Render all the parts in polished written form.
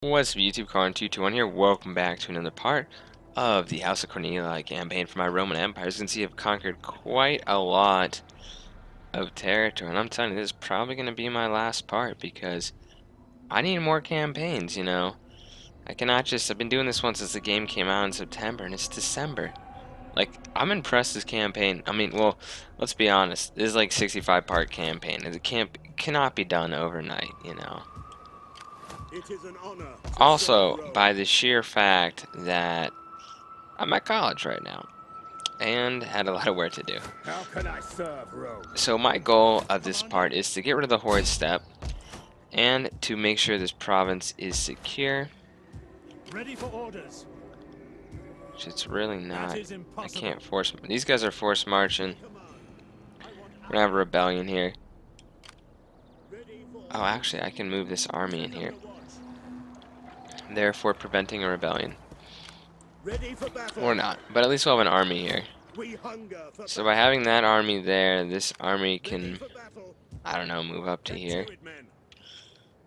What's up, YouTube? Corn221 here. Welcome back to another part of the House of Cornellia campaign for my Roman Empire. As you can see, I've conquered quite a lot of territory, and I'm telling you, this is probably going to be my last part because I need more campaigns, you know. I cannot just... I've been doing this one since the game came out in September, and it's December. Like, I'm impressed this campaign. I mean, well, let's be honest. This is like 65-part campaign. It cannot be done overnight, you know. It is an honor Also, by the sheer fact that I'm at college right now and had a lot of work to do. How can I serve Rome? So my goal of this part is to get rid of the Horde Steppe and to make sure this province is secure. Ready for orders. Which it's really not. That is I impossible. can't force... These guys are forced marching. We're gonna have a rebellion here. Oh, actually, I can move this army in here, therefore preventing a rebellion. Ready for battle. Or not, but at least we'll have an army here. We hunger for So by having that army there, this army battle. can, Ready for battle. I don't know, move up to Get here. to it, men.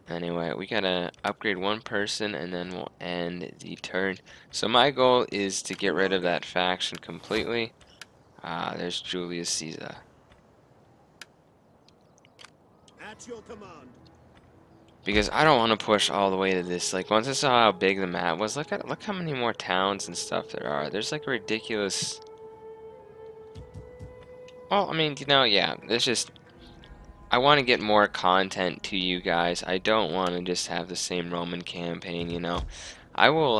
Anyway, we gotta upgrade one person and then we'll end the turn. So my goal is to get rid of that faction completely. There's Julius Caesar. At your command. Because I don't want to push all the way to this. Like, once I saw how big the map was, look how many more towns and stuff there are. There's like a ridiculous... Well, I mean, you know, yeah, there's just... I want to get more content to you guys. I don't want to just have the same Roman campaign, you know. I will,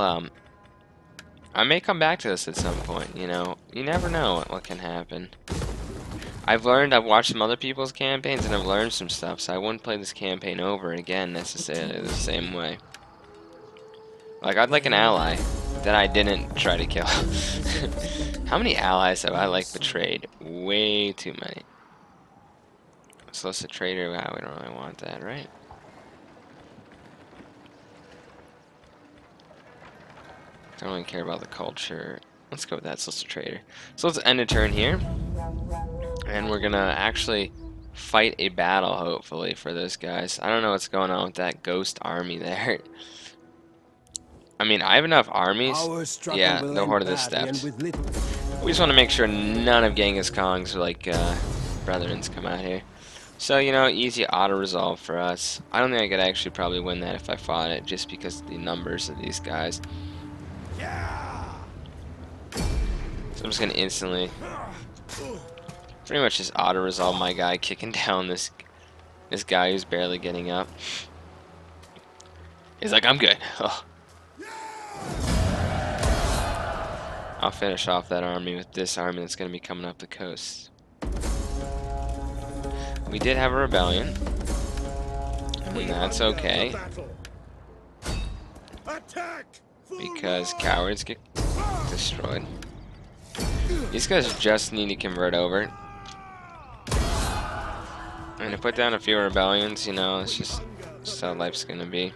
I may come back to this at some point, you know. You never know what can happen. I've watched some other people's campaigns, and I've learned some stuff, so I wouldn't play this campaign over again necessarily the same way. Like, I'd like an ally that I didn't try to kill. How many allies have I, like, betrayed? Way too many. Solicit trader, wow, we don't really want that, right? Don't really care about the culture. Let's go with that, solicit trader. So let's end a turn here. And we're gonna actually fight a battle, hopefully, for those guys. I don't know what's going on with that ghost army there. I mean, I have enough armies. Yeah, the Horde of the Steppes. We just want to make sure none of Genghis Khan's, like, brethrens come out here. So, you know, easy auto-resolve for us. I don't think I could actually probably win that if I fought it, just because of the numbers of these guys. Yeah. So I'm just gonna instantly... pretty much just auto-resolve my guy kicking down this guy who's barely getting up. He's like, I'm good. Oh. I'll finish off that army with this army that's going to be coming up the coast. We did have a rebellion, and that's okay, because cowards get destroyed. These guys just need to convert over. And to put down a few rebellions, you know, it's just how life's gonna be.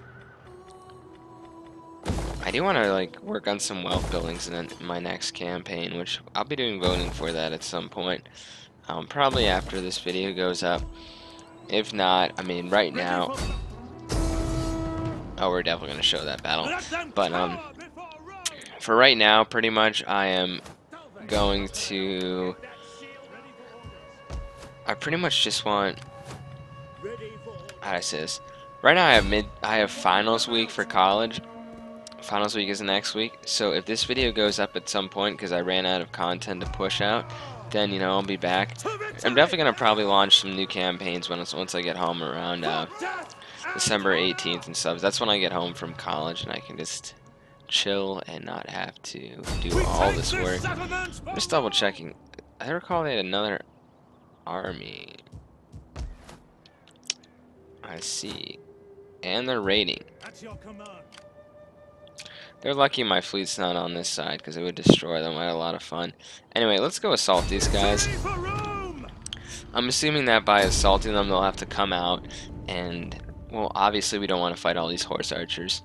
I do want to, like, work on some wealth buildings in my next campaign, which I'll be doing voting for that at some point. Probably after this video goes up. If not, I mean, right now... Oh, we're definitely gonna show that battle. But, for right now, pretty much, I am going to... I pretty much just want... How do I say this? Right now I have finals week for college. Finals week is next week. So if this video goes up at some point because I ran out of content to push out, then, you know, I'll be back. I'm definitely gonna probably launch some new campaigns once I get home around December 18th and stuff. That's when I get home from college and I can just chill and not have to do all this work. I'm just double checking. I recall they had another army. I see. And they're raiding. They're lucky my fleet's not on this side because it would destroy them. I had a lot of fun. Anyway, let's go assault these guys. I'm assuming that by assaulting them, they'll have to come out and, well, obviously we don't want to fight all these horse archers.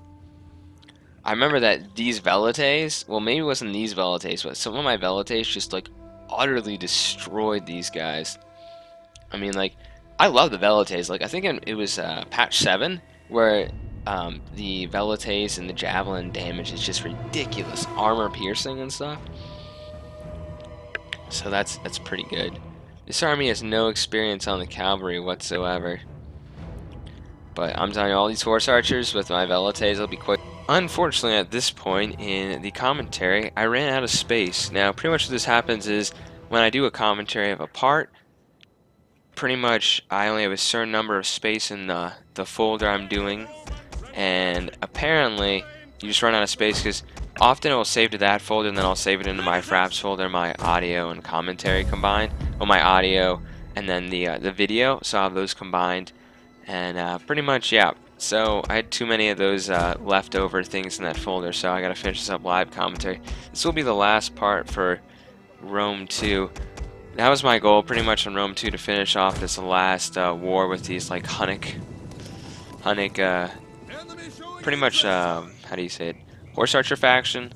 I remember that these velites, well, maybe it wasn't these velites, but some of my velites just, like, utterly destroyed these guys. I mean, like, I love the velites. Like, I think it was patch 7 where the Velites and the Javelin damage is just ridiculous. Armor piercing and stuff. So that's pretty good. This army has no experience on the cavalry whatsoever. But I'm telling you, all these horse archers with my Velites will be quite... Unfortunately, at this point in the commentary, I ran out of space. Now, pretty much what this happens is, when I do a commentary of a part, pretty much I only have a certain number of space in the folder I'm doing. And apparently, you just run out of space because often it will save to that folder, and then I'll save it into my fraps folder, my audio and commentary combined. Well, my audio and then the video, so I'll have those combined. And pretty much, yeah. So I had too many of those leftover things in that folder, so I gotta finish this up live commentary. This will be the last part for Rome 2. That was my goal, pretty much on Rome 2, to finish off this last war with these like Hunnic, pretty much how do you say it? Horse Archer faction.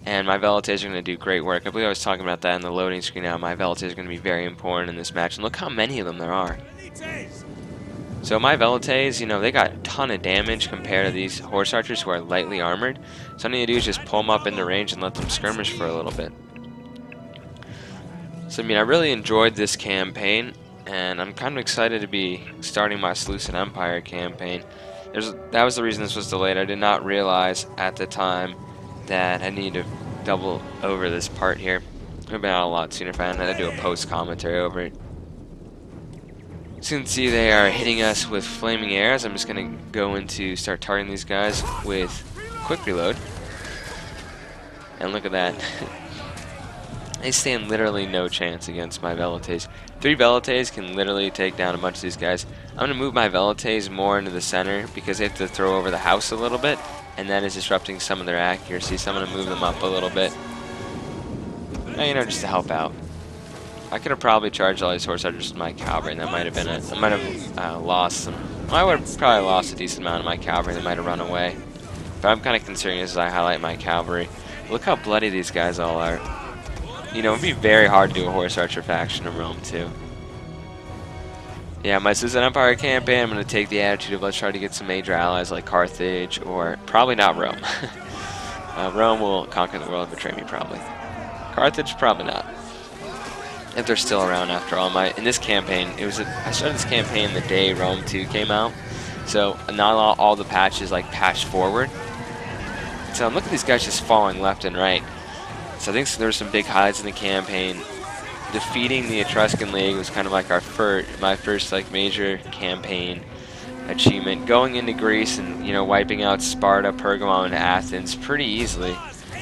And my Velites are going to do great work. I believe I was talking about that in the loading screen now. My Velites are going to be very important in this match, and look how many of them there are. So my Velites, you know, they got a ton of damage compared to these horse archers who are lightly armored. So all you need to do is just pull them up into range and let them skirmish for a little bit. So I mean, I really enjoyed this campaign, and I'm kind of excited to be starting my Seleucid Empire campaign. That was the reason this was delayed. I did not realize at the time that I need to double over this part here. It would have been out a lot sooner if I hadn't had to do a post commentary over it. As you can see, they are hitting us with flaming arrows. I'm just going to go into start targeting these guys with quick reload. And look at that. They stand literally no chance against my Velites. 3 Velites can literally take down a bunch of these guys. I'm going to move my Velites more into the center because they have to throw over the house a little bit, and that is disrupting some of their accuracy, so I'm going to move them up a little bit. You know, just to help out. I could have probably charged all these horse archers with my cavalry, and that might have been it. I might have lost some. Well, I would have probably lost a decent amount of my cavalry. They might have run away. But I'm kind of considering this as I highlight my cavalry. Look how bloody these guys all are. You know, it would be very hard to do a horse archer faction in Rome too. Yeah, my Seleucid Empire campaign, I'm going to take the attitude of let's try to get some major allies like Carthage, or probably not Rome. Rome will conquer the world and betray me, probably. Carthage, probably not. If they're still around after all. In this campaign, I started this campaign the day Rome 2 came out, so not all the patches like patched forward. So look at these guys just falling left and right. So I think there were some big highlights in the campaign. Defeating the Etruscan League was kind of like my first like major campaign achievement. Going into Greece and, you know, wiping out Sparta, Pergamon, and Athens pretty easily.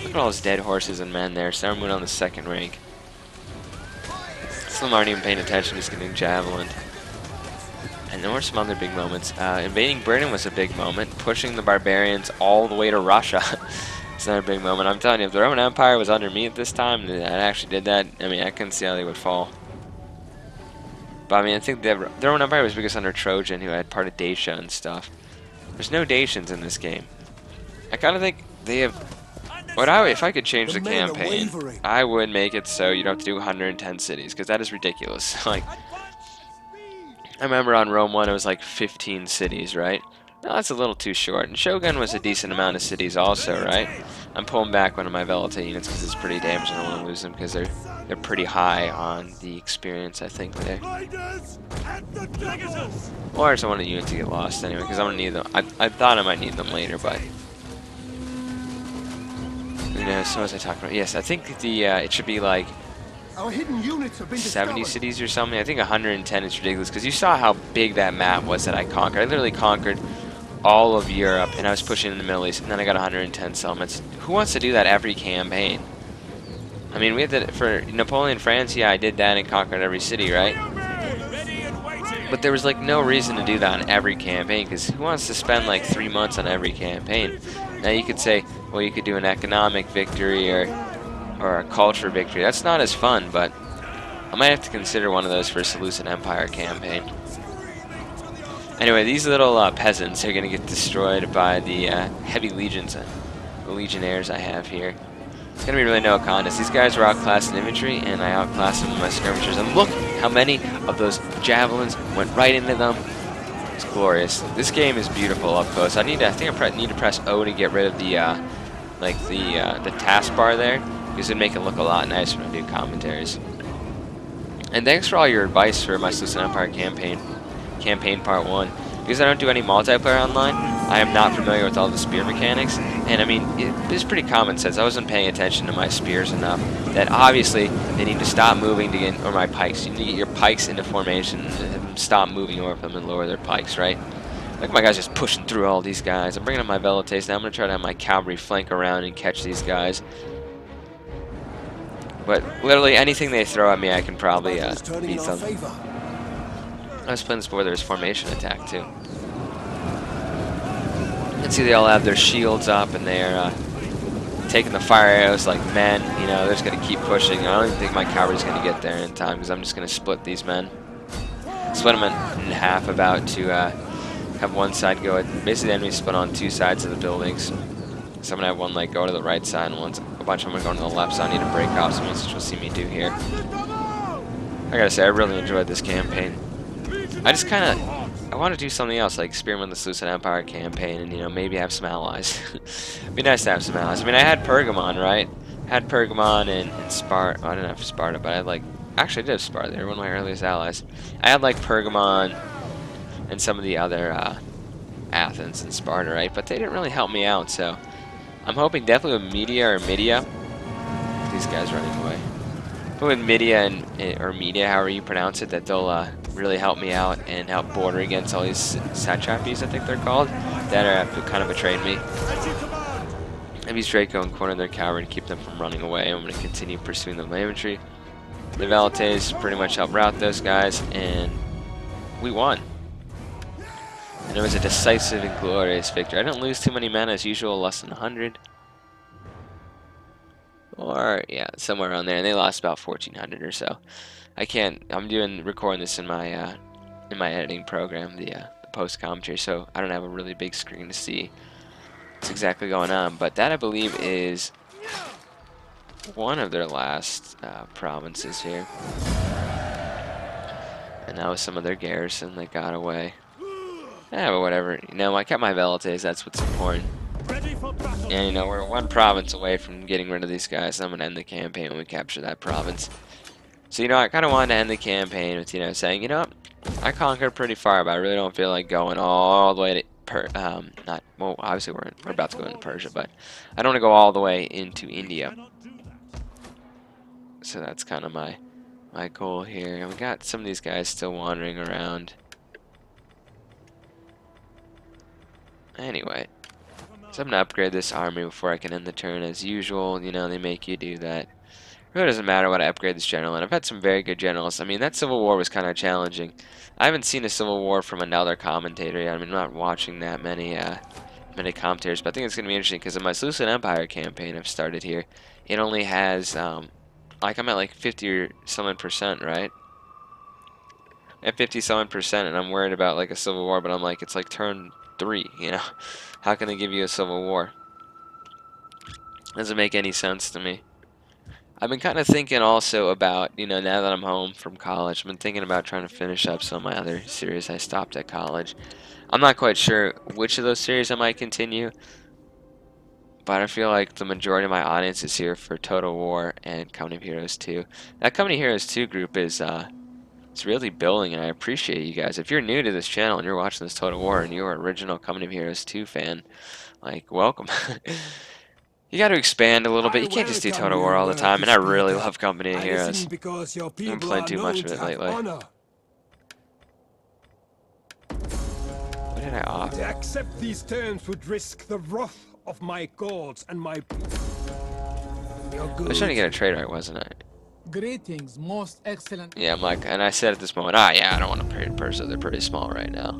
Look at all those dead horses and men there. Some went on the 2nd rank. Some aren't even paying attention, just getting javelined. And there were some other big moments. Invading Britain was a big moment. Pushing the barbarians all the way to Russia. It's another big moment. I'm telling you, if the Roman Empire was under me at this time, and I actually did that, I mean, I couldn't see how they would fall. But I mean, I think the Roman Empire was biggest under Trojan, who had part of Dacia and stuff. There's no Dacians in this game. I kind of think they have... if I could change the campaign, I would make it so you don't have to do 110 cities, because that is ridiculous. Like, I remember on Rome 1 it was like 15 cities, right? No, that's a little too short. And Shogun was a decent amount of cities also, right? I'm pulling back one of my Velite units because it's pretty damaged. I don't want to lose them because they're pretty high on the experience, I think, there. Or I just don't want the unit to get lost anyway, because I'm going to need them. I thought I might need them later, but... You know, so what was I talking about? Yes, I think it should be like... Our hidden units have been 70 cities or something. I think 110 is ridiculous, because you saw how big that map was that I conquered. I literally conquered all of Europe, and I was pushing in the Middle East, and then I got 110 settlements. Who wants to do that every campaign? I mean, we had that for Napoleon, France. Yeah, I did that and conquered every city, right? But there was like no reason to do that on every campaign, because who wants to spend like 3 months on every campaign? Now you could say, well, you could do an economic victory or a culture victory. That's not as fun, but I might have to consider one of those for a Seleucid Empire campaign. Anyway, these little peasants are going to get destroyed by the heavy legions, the legionnaires I have here. It's going to be really no contest. These guys were outclassed in infantry, and I outclassed them with my skirmishers. And look how many of those javelins went right into them. It's glorious. This game is beautiful up close. I think I need to press O to get rid of the the taskbar there, because it'd make it look a lot nicer when I do commentaries. And thanks for all your advice for my Sluicen Empire campaign part 1. Because I don't do any multiplayer online, I am not familiar with all the spear mechanics. And I mean, it's pretty common sense. I wasn't paying attention to my spears enough. That obviously they need to stop moving to get, or my pikes. You need to get your pikes into formation and stop moving over them and lower their pikes, right? Look at my guys just pushing through all these guys. I'm bringing up my Velites now. I'm going to try to have my cavalry flank around and catch these guys. But literally anything they throw at me, I can probably beat them. I was playing this before there's formation attack too. You can see they all have their shields up and they're taking the fire arrows like men. You know, they're just going to keep pushing. I don't even think my cavalry's going to get there in time because I'm just going to split these men. Split them in half about to have one side go. Basically, the enemies split on 2 sides of the buildings. So I'm going to have one like go to the right side and a bunch of them are going to the left side. I need to break off some, which you'll see me do here. I gotta say, I really enjoyed this campaign. I just kind of, I want to do something else, like experiment with the Sluicen Empire campaign, and you know, maybe have some allies. It'd be nice to have some allies. I mean, I had Pergamon, right? I had Pergamon and Sparta. Well, I didn't have Sparta, but I had like, actually I did have Sparta. They were one of my earliest allies. I had like Pergamon and some of the other Athens and Sparta, right? But they didn't really help me out, so I'm hoping definitely with Media or Media. These guys running away. But with Media or Media, however you pronounce it, that they'll really help me out and help border against all these satrapies, I think they're called, that are kind of betrayed me. I've used Draco and corner their cavalry to keep them from running away. I'm going to continue pursuing the infantry. The Velites pretty much help rout those guys, and we won. And it was a decisive and glorious victory. I didn't lose too many men as usual, less than 100. Or, yeah, somewhere around there. And they lost about 1,400 or so. I'm recording this in my editing program, the post commentary, so I don't have a really big screen to see what's exactly going on. But that, I believe, is one of their last provinces here. And that was some of their garrison that got away. Yeah, but whatever. You know, I kept my Velites, that's what's important. And, you know, we're 1 province away from getting rid of these guys. I'm going to end the campaign when we capture that province. So, you know, I kind of wanted to end the campaign with, you know, saying, you know what, I conquered pretty far, but I really don't feel like going all the way to, well, obviously we're about to go into Persia, but I don't want to go all the way into India. So that's kind of my goal here. And we got some of these guys still wandering around. Anyway, so I'm going to upgrade this army before I can end the turn as usual. You know, they make you do that. It really doesn't matter what I upgrade this general, and I've had some very good generals. I mean, that Civil War was kind of challenging. I haven't seen a Civil War from another commentator yet. I mean, I'm not watching that many commentators, but I think it's going to be interesting because in my Sluicen Empire campaign I've started here, it only has, like I'm at like 50 or something percent, right? At 50 something percent, and I'm worried about like a Civil War, but I'm like, it's like turn 3, you know? How can they give you a Civil War? Doesn't make any sense to me. I've been kind of thinking also about, you know, now that I'm home from college, I've been thinking about trying to finish up some of my other series I stopped at college. I'm not quite sure which of those series I might continue, but I feel like the majority of my audience is here for Total War and Company of Heroes 2. That Company of Heroes 2 group is it's really building, and I appreciate you guys. If you're new to this channel and you're watching this Total War and you're an original Company of Heroes 2 fan, like, welcome. You got to expand a little bit. You can't just do Total War all the time, and I really love Company of Heroes. I've been playing too much of it lately. What did I offer? To accept these terms would risk the wrath of my gods and my people. I was trying to get a trade right, wasn't I? Greetings, most excellent. Yeah, I'm like, and I said at this moment, yeah, I don't want to trade in Persia. They're pretty small right now.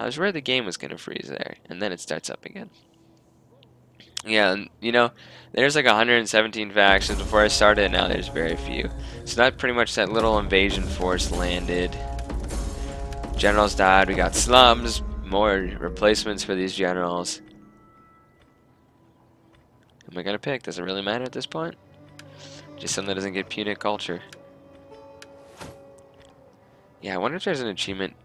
I was worried the game was going to freeze there, and then it starts up again. Yeah, and you know, there's like 117 factions before I started, and now there's very few. So that pretty much that little invasion force landed. Generals died, we got slums, more replacements for these generals. Who am I gonna pick? Does it really matter at this point? Just something that doesn't get Punic culture. Yeah, I wonder if there's an achievement.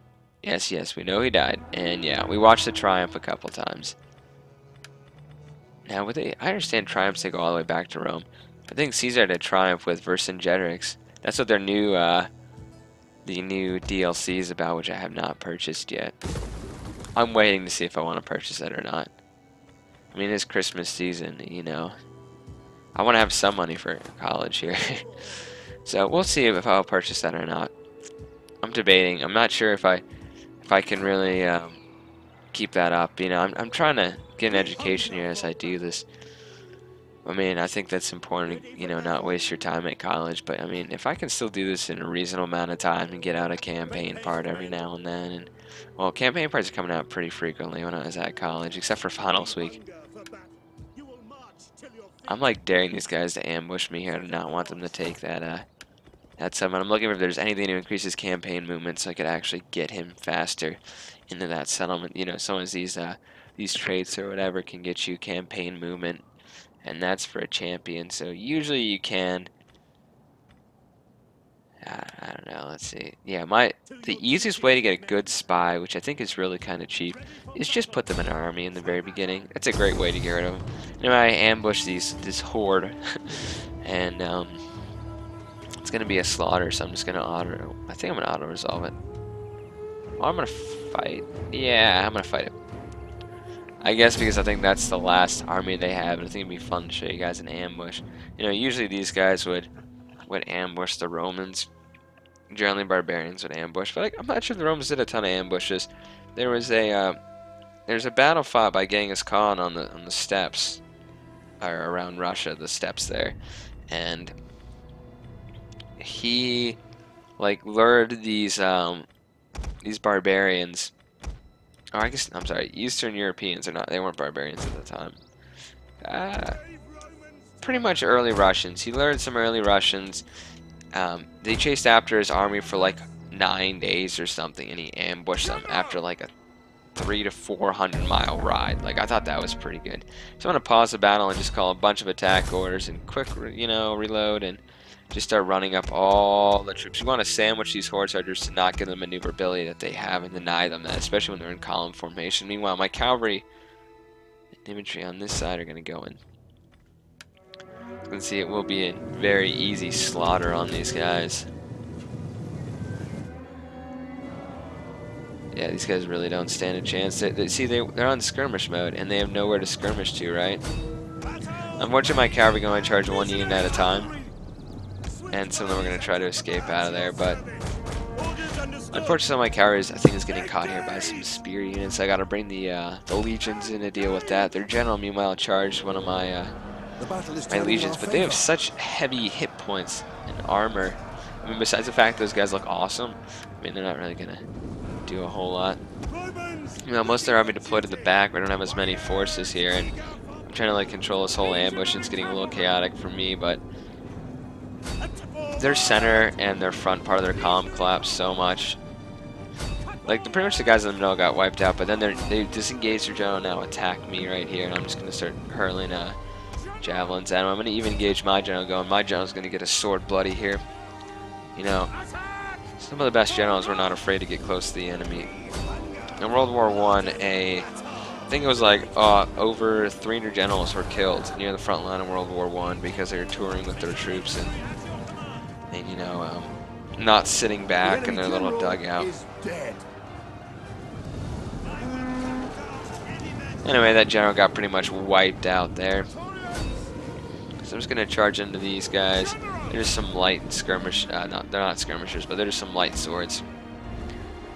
Yes, yes, we know he died. And yeah, we watched the Triumph a couple times. Now, I understand Triumphs they go all the way back to Rome. I think Caesar had a Triumph with Vercingetorix. That's what their new, the new DLC is about, which I have not purchased yet. I'm waiting to see if I want to purchase it or not. I mean, it's Christmas season, you know. I want to have some money for college here. So we'll see if I'll purchase that or not. I'm debating. I'm not sure if I can really keep that up. You know, I'm trying to get an education here as I do this. I mean, I think that's important, you know, not waste your time at college. But I mean, if I can still do this in a reasonable amount of time and get out a campaign part every now and then, and well, campaign parts are coming out pretty frequently when I was at college, except for finals week. I'm like daring these guys to ambush me here. I do not want them to take that summon. I'm looking if there's anything to increase his campaign movement so I could actually get him faster into that settlement. You know, some of these traits or whatever can get you campaign movement, and that's for a champion. So usually you can. I don't know. Let's see. Yeah, the easiest way to get a good spy, which I think is really kind of cheap, is just put them in an army in the very beginning. That's a great way to get rid of them. You know, I ambush this horde, and it's gonna be a slaughter. So I'm just gonna I think I'm gonna auto resolve it. Oh, I'm gonna fight. Yeah, I'm gonna fight it. I guess because I think that's the last army they have, and I think it'd be fun to show you guys an ambush. You know, usually these guys would ambush the Romans. Generally, barbarians would ambush, but I'm not sure the Romans did a ton of ambushes. There was there's a battle fought by Genghis Khan on the steppes, or around Russia, the steppes there, and he like lured these barbarians. Oh, I guess I'm sorry, Eastern Europeans they weren't barbarians at the time. Pretty much early Russians. He lured some early Russians. They chased after his army for like 9 days or something, and he ambushed them after like a 300 to 400 mile ride. Like, I thought that was pretty good. So I'm gonna pause the battle and just call a bunch of attack orders and quick, you know, reload and just start running up all the troops. You want to sandwich these horde soldiers to not give them maneuverability that they have and deny them that, especially when they're in column formation. Meanwhile, my cavalry and infantry on this side are gonna go in. You can see it will be a very easy slaughter on these guys. Yeah, these guys really don't stand a chance. They're on skirmish mode, and they have nowhere to skirmish to, right? Unfortunately, my cavalry going to charge one unit at a time, and some of them are going to try to escape out of there, but unfortunately, my cavalry I think is getting caught here by some spear units. I got to bring the legions in to deal with that. Their general, meanwhile, charged one of my legions, but they have such heavy hit points and armor. I mean, besides the fact those guys look awesome, I mean, they're not really gonna do a whole lot. You know, most of their army deployed to the back. We don't have as many forces here, and I'm trying to like control this whole ambush. It's getting a little chaotic for me, but their center and their front part of their column collapsed so much. Like, pretty much the guys in the middle got wiped out, but then they disengaged their general, now attack me right here, and I'm just gonna start hurling javelins at him. I'm going to even engage my general going. My general's going to get a sword bloody here. You know, some of the best generals were not afraid to get close to the enemy. In World War I think it was like over 300 generals were killed near the front line of World War I because they were touring with their troops and you know, not sitting back in their little dugout. Anyway, that general got pretty much wiped out there. So I'm just going to charge into these guys. There's some light skirmish, they're not skirmishers, but there's some light swords.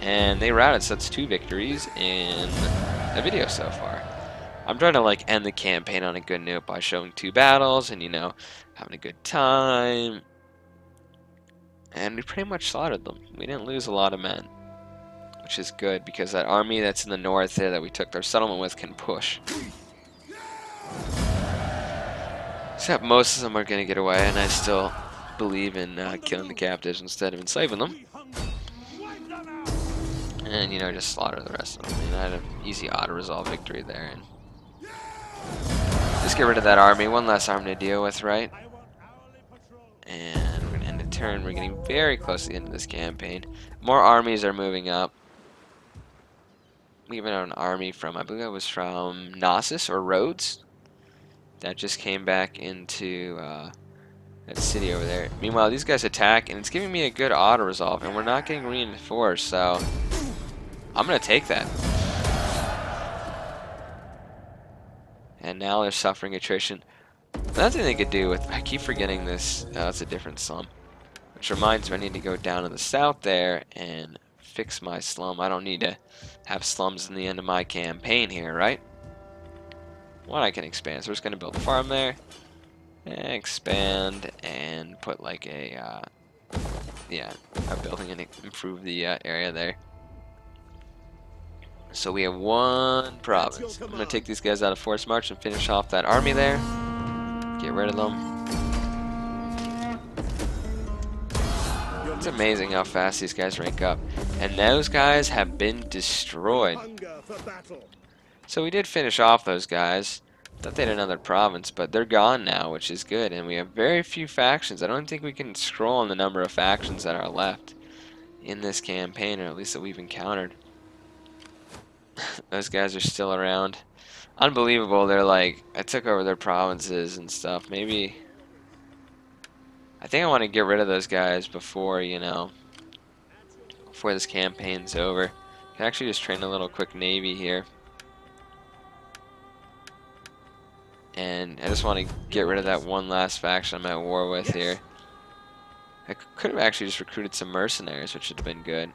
And they routed, so that's 2 victories in the video so far. I'm trying to like end the campaign on a good note by showing 2 battles and, you know, having a good time. And we pretty much slaughtered them. We didn't lose a lot of men, which is good because that army that's in the north there that we took their settlement with can push. Except most of them are going to get away, and I still believe in killing the captives instead of enslaving them. And, you know, just slaughter the rest of them. I mean, I had an easy auto-resolve victory there. And just get rid of that army. One less army to deal with, right? And we're going to end a turn. We're getting very close to the end of this campaign. More armies are moving up. We even have an army from, I believe that was from Knossos or Rhodes. That just came back into that city over there. Meanwhile, these guys attack, and it's giving me a good auto-resolve, and we're not getting reinforced, so I'm going to take that. And now they're suffering attrition. Another thing they could do with, I keep forgetting this, that's a different slum. Which reminds me, I need to go down to the south there and fix my slum. I don't need to have slums in the end of my campaign here, right? One I can expand. So we're just going to build a farm there. And expand and put like a, yeah, a building and improve the area there. So we have one province. I'm going to take these guys out of forced march and finish off that army there. Get rid of them. It's amazing how fast these guys rank up. And those guys have been destroyed. So we did finish off those guys. Thought they had another province, but they're gone now, which is good. And we have very few factions. I don't think we can scroll on the number of factions that are left in this campaign, or at least that we've encountered. Those guys are still around. Unbelievable. They're like, I took over their provinces and stuff. Maybe I think I want to get rid of those guys before, you know, before this campaign's over. I can actually just train a little quick navy here. And I just want to get rid of that one last faction I'm at war with here. I could have actually just recruited some mercenaries, which would have been good.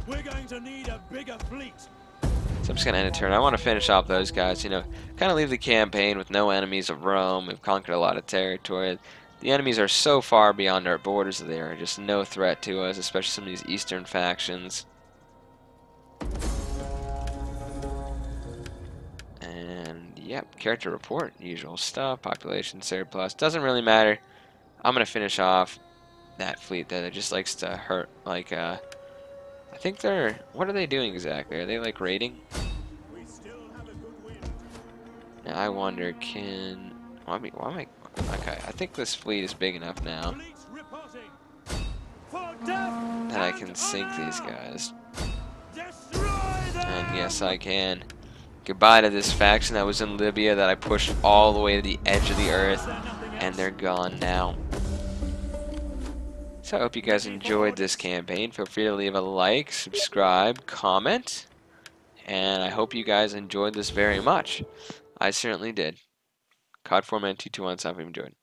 We're going to need a bigger fleet. So I'm just going to end a turn. I want to finish off those guys, you know, kind of leave the campaign with no enemies of Rome. We've conquered a lot of territory. The enemies are so far beyond our borders that they are just no threat to us, especially some of these eastern factions. And, yep, character report, usual stuff, population surplus. Doesn't really matter. I'm going to finish off that fleet there that just likes to hurt, like, I think they're, what are they doing exactly? Are they, like, raiding? Now, I wonder, can, why am I, okay, I think this fleet is big enough now that I can sink these guys. And yes, I can. Goodbye to this faction that was in Libya that I pushed all the way to the edge of the earth, and they're gone now. So I hope you guys enjoyed this campaign. Feel free to leave a like, subscribe, comment, and I hope you guys enjoyed this very much. I certainly did. COD 4man 2217, if you enjoyed.